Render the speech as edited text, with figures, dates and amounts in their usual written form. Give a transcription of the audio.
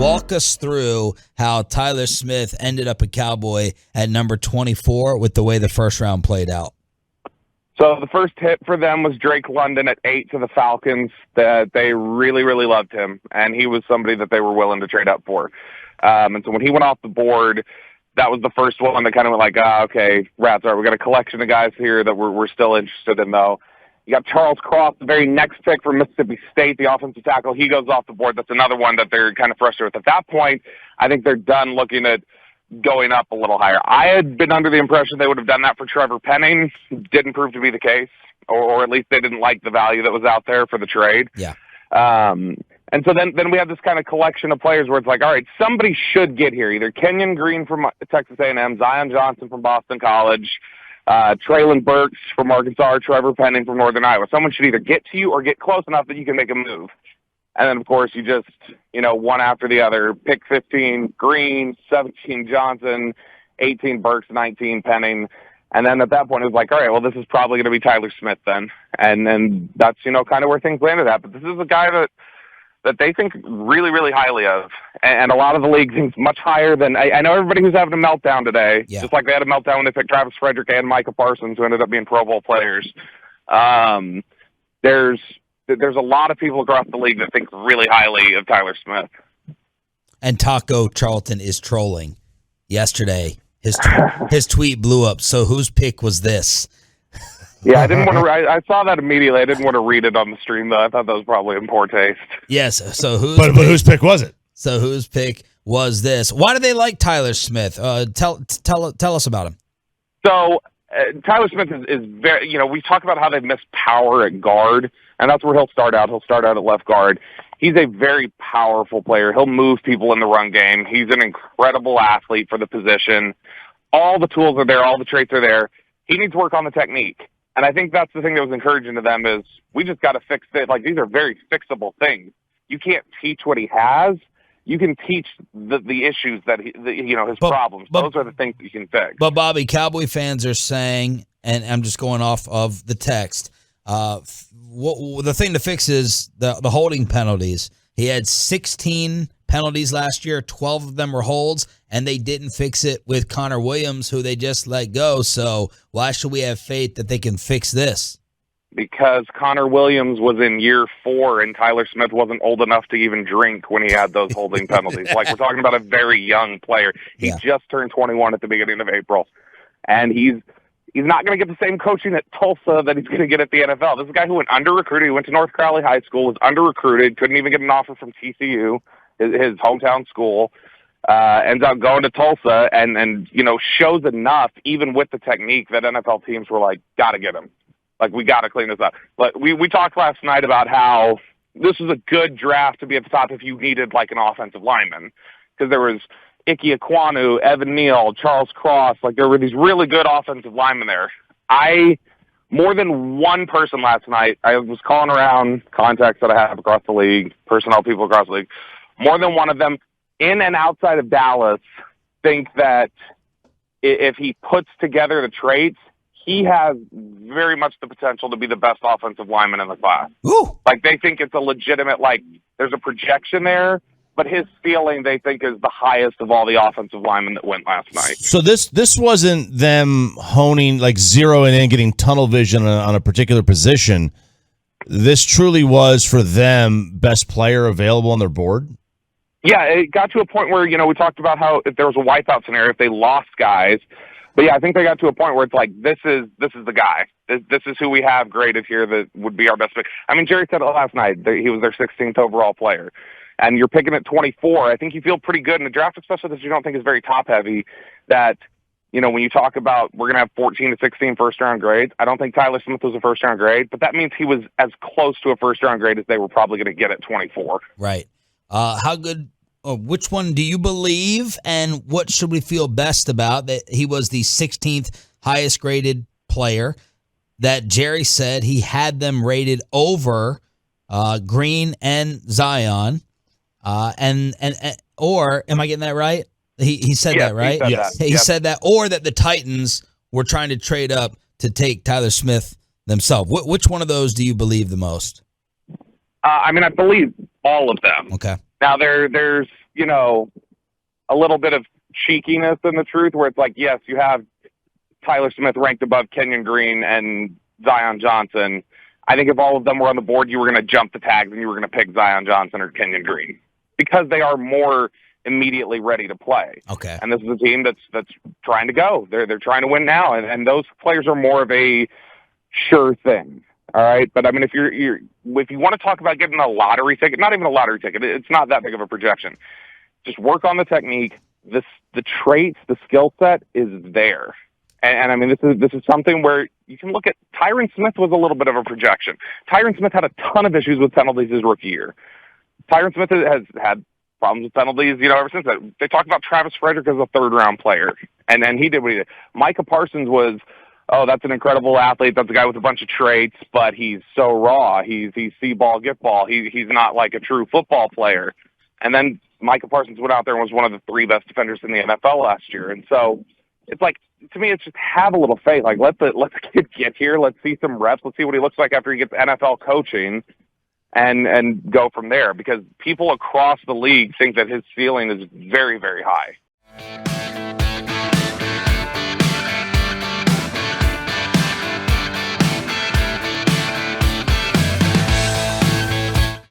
walk us through how Tyler Smith ended up a Cowboy at number 24 with the way the first round played out. So the first hit for them was Drake London at 8 to the Falcons. That they really, really loved him, and he was somebody that they were willing to trade up for. And so when he went off the board, that was the first one that kind of went like, okay, rats are. We got a collection of guys here that we're still interested in, though. You got Charles Cross, the very next pick from Mississippi State, the offensive tackle. He goes off the board. That's another one that they're kind of frustrated with. At that point, I think they're done looking at going up a little higher. I had been under the impression they would have done that for Trevor Penning. Didn't prove to be the case, or at least they didn't like the value that was out there for the trade. Yeah. And so then we have this kind of collection of players where it's like, all right, somebody should get here. Either Kenyon Green from Texas A&M, Zion Johnson from Boston College, Traylon Burks from Arkansas, or Trevor Penning from Northern Iowa. Someone should either get to you or get close enough that you can make a move. And then, of course, you just, one after the other. Pick 15, Green, 17, Johnson, 18, Burks, 19, Penning. And then at that point, it was like, all right, well, this is probably going to be Tyler Smith then. And then that's, kind of where things landed at. But this is a guy that they think really, really highly of. And a lot of the league thinks much higher than – I know everybody who's having a meltdown today, just like they had a meltdown when they picked Travis Frederick and Micah Parsons, who ended up being Pro Bowl players. There's a lot of people across the league that think really highly of Tyler Smith. And Taco Charlton is trolling. Yesterday, his tweet blew up. So whose pick was this? Yeah, I didn't want to. I saw that immediately. I didn't want to read it on the stream, though. I thought that was probably in poor taste. Yes. So whose pick was it? So whose pick was this? Why do they like Tyler Smith? Tell us about him. So Tyler Smith is very. We talk about how they miss power at guard, and that's where he'll start out. He'll start out at left guard. He's a very powerful player. He'll move people in the run game. He's an incredible athlete for the position. All the tools are there. All the traits are there. He needs to work on the technique. And I think that's the thing that was encouraging to them is we just got to fix it. Like, these are very fixable things. You can't teach what he has. You can teach the issues that his problems. Those are the things that you can fix. But Bobby, Cowboy fans are saying, and I'm just going off of the text, the thing to fix is the holding penalties. He had 16 penalties last year. 12 of them were holds, and they didn't fix it with Connor Williams, who they just let go. So why should we have faith that they can fix this? Because Connor Williams was in year 4, and Tyler Smith wasn't old enough to even drink when he had those holding penalties. Like, we're talking about a very young player. He just turned 21 at the beginning of April, and he's not going to get the same coaching at Tulsa that he's going to get at the NFL. This is a guy who went under-recruited. He went to North Crowley High School, was under-recruited, couldn't even get an offer from TCU, his hometown school. Ends up going to Tulsa and shows enough, even with the technique, that NFL teams were like, got to get him. Like, we got to clean this up. But we talked last night about how this was a good draft to be at the top if you needed, like, an offensive lineman. Because there was Ike Ekwonu, Evan Neal, Charles Cross. Like, there were these really good offensive linemen there. More than one person last night, I was calling around contacts that I have across the league, personnel people across the league. More than one of them, in and outside of Dallas, think that if he puts together the traits, he has very much the potential to be the best offensive lineman in the class. Ooh. Like, they think it's a legitimate, there's a projection there, but his ceiling, they think, is the highest of all the offensive linemen that went last night. So this wasn't them honing, zeroing in, getting tunnel vision on a particular position. This truly was, for them, best player available on their board? Yeah, it got to a point where, we talked about how if there was a wipeout scenario, if they lost guys. But, yeah, I think they got to a point where it's like, this is the guy. This is who we have graded here that would be our best pick. I mean, Jerry said it last night. He was their 16th overall player. And you're picking at 24. I think you feel pretty good in the draft, especially that you don't think is very top-heavy, that, when you talk about we're going to have 14 to 16 first-round grades, I don't think Tyler Smith was a first-round grade, but that means he was as close to a first-round grade as they were probably going to get at 24. Right. How good which one do you believe, and what should we feel best about? That he was the 16th highest graded player, that Jerry said he had them rated over Green and Zion, or am I getting that right? He said that, right? He said that, or that the Titans were trying to trade up to take Tyler Smith themselves. Which one of those do you believe the most? I believe all of them. Okay. Now there's a little bit of cheekiness in the truth where it's like, yes, you have Tyler Smith ranked above Kenyon Green and Zion Johnson. I think if all of them were on the board, you were going to jump the tags and you were going to pick Zion Johnson or Kenyon Green because they are more immediately ready to play. Okay. And this is a team that's trying to go. They're trying to win now, and those players are more of a sure thing. All right, but I mean, if you want to talk about getting a lottery ticket, not even a lottery ticket, it's not that big of a projection. Just work on the technique. The traits, the skill set is there. And I mean, this is something where you can look at Tyron Smith was a little bit of a projection. Tyron Smith had a ton of issues with penalties his rookie year. Tyron Smith has had problems with penalties, ever since that. They talked about Travis Frederick as a third-round player, and then he did what he did. Micah Parsons was, that's an incredible athlete. That's a guy with a bunch of traits, but he's so raw. He's see ball, get ball. He's not like a true football player. And then Micah Parsons went out there and was one of the 3 best defenders in the NFL last year. And so it's like, to me, it's just have a little faith. Like, let the kid get here. Let's see some reps. Let's see what he looks like after he gets NFL coaching and go from there, because people across the league think that his ceiling is very, very high.